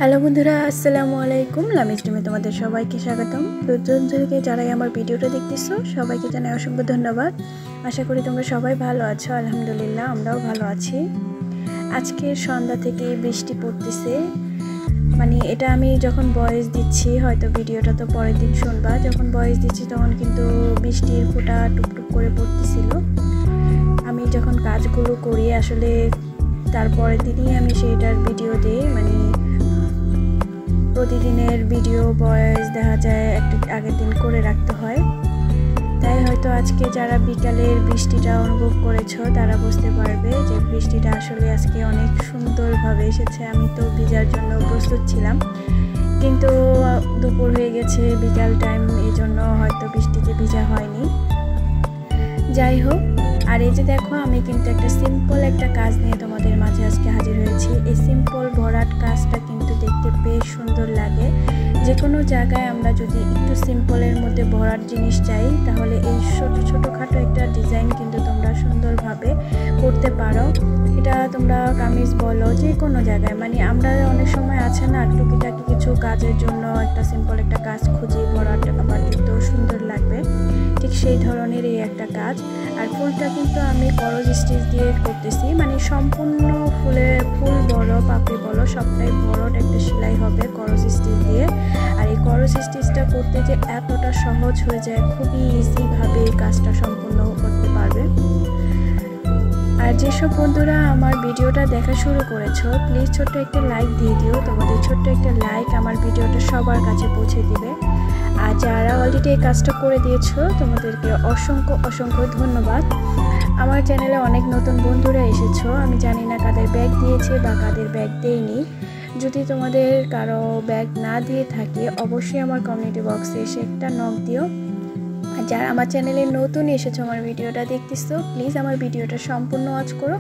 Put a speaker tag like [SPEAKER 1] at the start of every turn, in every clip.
[SPEAKER 1] Hello বন্ধুরা, আসসালামু আলাইকুম। লামিজ রুমে তোমাদের সবাইকে স্বাগতম। প্রথম থেকে যারাই আমার ভিডিওটা দেখতেছো সবাইকে জানাই অসংখ্য ধন্যবাদ। আশা করি তোমরা সবাই ভালো আছো। আলহামদুলিল্লাহ, আমরাও ভালো আছি। আজকে সন্ধ্যা থেকে বৃষ্টি পড়তেছে, মানে এটা আমি যখন ভয়েস দিচ্ছি, হয়তো ভিডিওটা তো পরের দিন শুনবা। যখন ভয়েস দিচ্ছি তখন কিন্তু বৃষ্টির ফোঁটা টুপটুপ করে পড়তেছিল। আমি যখন কাজগুলো করি আসলে তারপরের দিনই আমি সেইটার ভিডিও দিই, মানে প্রতিদিনের ভিডিও ভয়েস দেখা যায় একটা আগের দিন করে রাখতে হয়। তাই হয়তো আজকে যারা বিকালের বৃষ্টিটা অনুভব করেছো তারা বুঝতে পারবে যে বৃষ্টিটা আসলে আজকে অনেক সুন্দরভাবে এসেছে। আমি তো ভিজার জন্য প্রস্তুত ছিলাম, কিন্তু দুপুর হয়ে গেছে, বিকাল টাইম, এই জন্য হয়তো বৃষ্টিতে ভিজা হয়নি। যাই হোক, আর এই যে দেখো, আমি কিন্তু একটা সিম্পল একটা কাজ নিয়ে তোমাদের মাঝে আজকে হাজির হয়েছি। এই সিম্পল ভরাট কাজটা কিন্তু দেখতে বেশ সুন্দর লাগে। যে কোনো জায়গায় আমরা যদি একটু সিম্পলের মধ্যে ভরাট জিনিস চাই, তাহলে এই ছোটোখাটো একটা ডিজাইন কিন্তু তোমরা সুন্দরভাবে করতে পারো। এটা তোমরা কামিজ বলো, যে কোনো জায়গায়, মানে আমরা অনেক সময় আছে না, টুকিটাকি কিছু কাজের জন্য একটা সিম্পল একটা কাজ খুঁজি, ভরাট আবার দেখতেও সুন্দর লাগবে। ঠিক সেই ধরনের এই একটা কাজ। আর ফুলটা কিন্তু আমি করজ স্টিচ দিয়ে করতেছি, মানে সম্পূর্ণ ফুল বলো পাপড়ি বলো সবটাই ভরাট একটা সেলাই হবে করজ স্টিচ দিয়ে। আর এই করজ স্টিচটা করতে যে এতটা সহজ হয়ে যায়, খুবই ইজিভাবে এই কাজটা সম্পূর্ণ করতে পারবে। আর যেসব বন্ধুরা আমার ভিডিওটা দেখা শুরু করেছো, প্লিজ ছোট্ট একটা লাইক দিয়ে দিও। তোমাদের ছোট্ট একটা লাইক আমার ভিডিওটা সবার কাছে পৌঁছে দিবে। আর যারা অলরেডি এই কাজটা করে দিয়েছো তোমাদেরকে অসংখ্য ধন্যবাদ। আমার চ্যানেলে অনেক নতুন বন্ধুরা এসেছো, আমি জানি না কাদের ব্যাগ দিয়েছে বা কাদের ব্যাগ দেয়নি। যদি তোমাদের কারো ব্যাগ না দিয়ে থাকে, অবশ্যই আমার কমিউনিটি বক্সে এসে একটা নক দিও। আর যারা আমার চ্যানেলে নতুন এসেছো, আমার ভিডিওটা দেখতেছো, প্লিজ আমার ভিডিওটা সম্পূর্ণ ওয়াচ করো।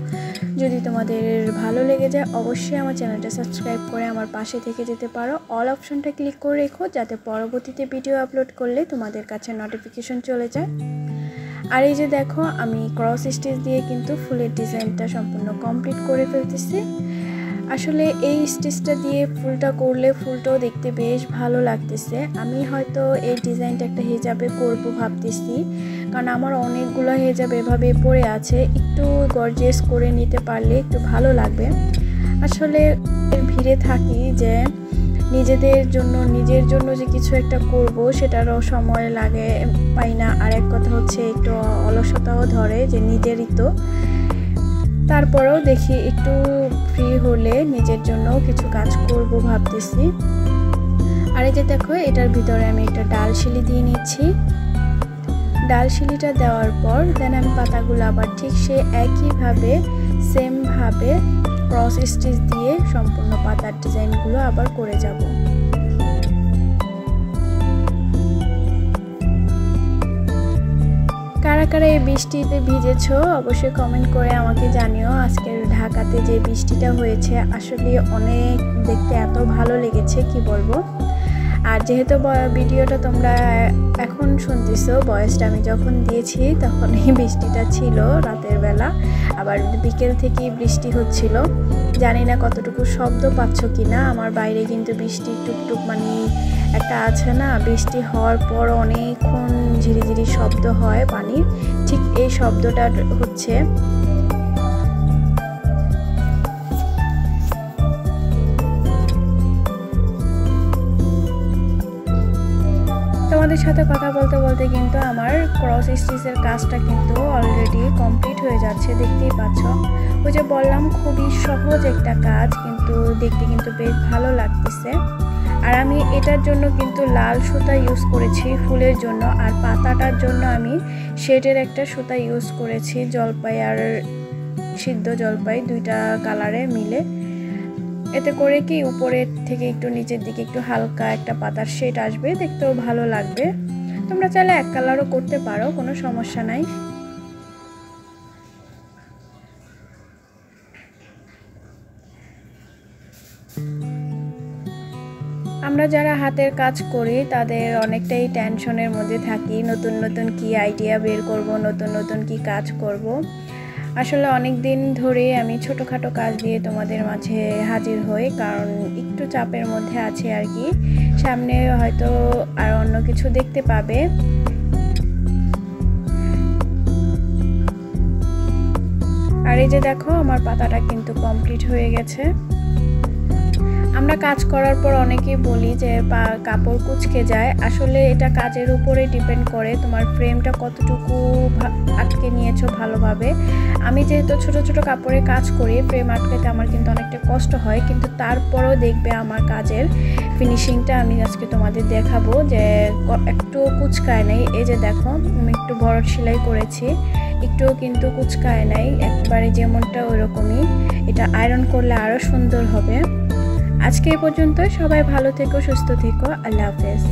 [SPEAKER 1] যদি তোমাদের ভালো লেগে যায়, অবশ্যই আমার চ্যানেলটা সাবস্ক্রাইব করে আমার পাশে থেকে যেতে পারো। অল অপশনটা ক্লিক করে রেখো, যাতে পরবর্তীতে ভিডিও আপলোড করলে তোমাদের কাছে নোটিফিকেশন চলে যায়। আর এই যে দেখো, আমি ক্রস স্টিচ দিয়ে কিন্তু ফুলের ডিজাইনটা সম্পূর্ণ কমপ্লিট করে ফেলতেছি। আসলে এই স্টিচটা দিয়ে ফুলটা করলে ফুলটাও দেখতে বেশ ভালো লাগতেছে। আমি হয়তো এই ডিজাইনটা একটা হিজাবে করব ভাবতেছি, কারণ আমার অনেকগুলো হিজাব এভাবে পড়ে আছে। একটু গর্জিয়াস করে নিতে পারলে একটু ভালো লাগবে। আসলে ভিড়ে থাকি যে নিজের জন্য যে কিছু একটা করব, সেটারও সময় লাগে, পাই না। আর এক কথা হচ্ছে একটু অলসতাও ধরে যে নিজেরই তো। তারপরেও দেখি একটু ফ্রি হলে নিজের জন্য কিছু কাজ করব ভাবতেছি। আর এই যে দেখো, এটার ভিতরে আমি একটা ডাল শিলি দিয়ে নিচ্ছি। ডাল শিলিটা দেওয়ার পর দেন আমি পাতাগুলো আবার ঠিক সে একইভাবে সেমভাবে ক্রস স্টিচ দিয়ে সম্পূর্ণ পাতার ডিজাইনগুলো আবার করে যাব। কারা কারা এই বৃষ্টিতে ভিজেছো অবশ্যই কমেন্ট করে আমাকে জানিও। আজকের ঢাকাতে যে বৃষ্টিটা হয়েছে আসলে অনেক দেখতে এত ভালো লেগেছে, কি বলবো। আর যেহেতু ভিডিওটা তোমরা এখন শুনতেছো, ভয়েসটা আমি যখন দিয়েছি তখন এই বৃষ্টিটা ছিল রাতের বেলা, আবার বিকেল থেকেই বৃষ্টি হচ্ছিল। জানি না কতটুকু শব্দ পাচ্ছ কি না। আমার বাইরে কিন্তু বৃষ্টি টুকটুক, মানে একটা আছে না, বৃষ্টি হওয়ার পর অনেকক্ষণ ঝিরিঝিরি শব্দ হয় পানির, ঠিক এই শব্দটা হচ্ছে। তোমাদের সাথে কথা বলতে বলতে কিন্তু আমার ক্রস স্টিচের কাজটা কিন্তু অলরেডি কমপ্লিট হয়ে যাচ্ছে, দেখতেই পাচ্ছ। ওই যে বললাম, খুবই সহজ একটা কাজ, কিন্তু দেখতে কিন্তু বেশ ভালো লাগতেছে। আর আমি এটার জন্য কিন্তু লাল সুতা ইউজ করেছি ফুলের জন্য, আর পাতাটার জন্য আমি শেডের একটা সুতা ইউজ করেছি, জলপাই আর সিদ্ধ জলপাই, দুইটা কালারে মিলে। এতে করে কি উপরের থেকে একটু নিচের দিকে একটু হালকা একটা পাতার শেড আসবে, দেখতেও ভালো লাগবে। তোমরা চাইলে এক কালারও করতে পারো, কোনো সমস্যা নাই। আমরা যারা হাতের কাজ করি তাদের অনেকটাই টেনশনের মধ্যে থাকি, নতুন নতুন কি আইডিয়া বের করব, নতুন নতুন কি কাজ করব। আসলে অনেক দিন ধরেই আমি ছোটোখাটো কাজ দিয়ে তোমাদের মাঝে হাজির হই, কারণ একটু চাপের মধ্যে আছে আর কি। সামনে হয়তো আর অন্য কিছু দেখতে পাবে। আর এই যে দেখো আমার পাতাটা কিন্তু কমপ্লিট হয়ে গেছে। আমরা কাজ করার পর অনেকেই বলি যে কাপড় কুঁচকে যায়, আসলে এটা কাজের উপরে ডিপেন্ড করে তোমার ফ্রেমটা কতটুকু আটকে নিয়েছো ভালোভাবে। আমি যেহেতু ছোট ছোট কাপড়ে কাজ করি, ফ্রেম আটকাতে আমার কিন্তু অনেকটা কষ্ট হয়, কিন্তু তারপরেও দেখবে আমার কাজের ফিনিশিংটা আমি আজকে তোমাদের দেখাবো যে একটু কুঁচকায় নাই। এই যে দেখো আমি একটু বড় সেলাই করেছি, একটুও কিন্তু কুঁচকায় নাই, একবারে যেমনটা ওইরকমই। এটা আয়রন করলে আরও সুন্দর হবে। আজকে এই পর্যন্ত, সবাই ভালো থেকো, সুস্থ থেকো, আল্লাহ হাফেজ।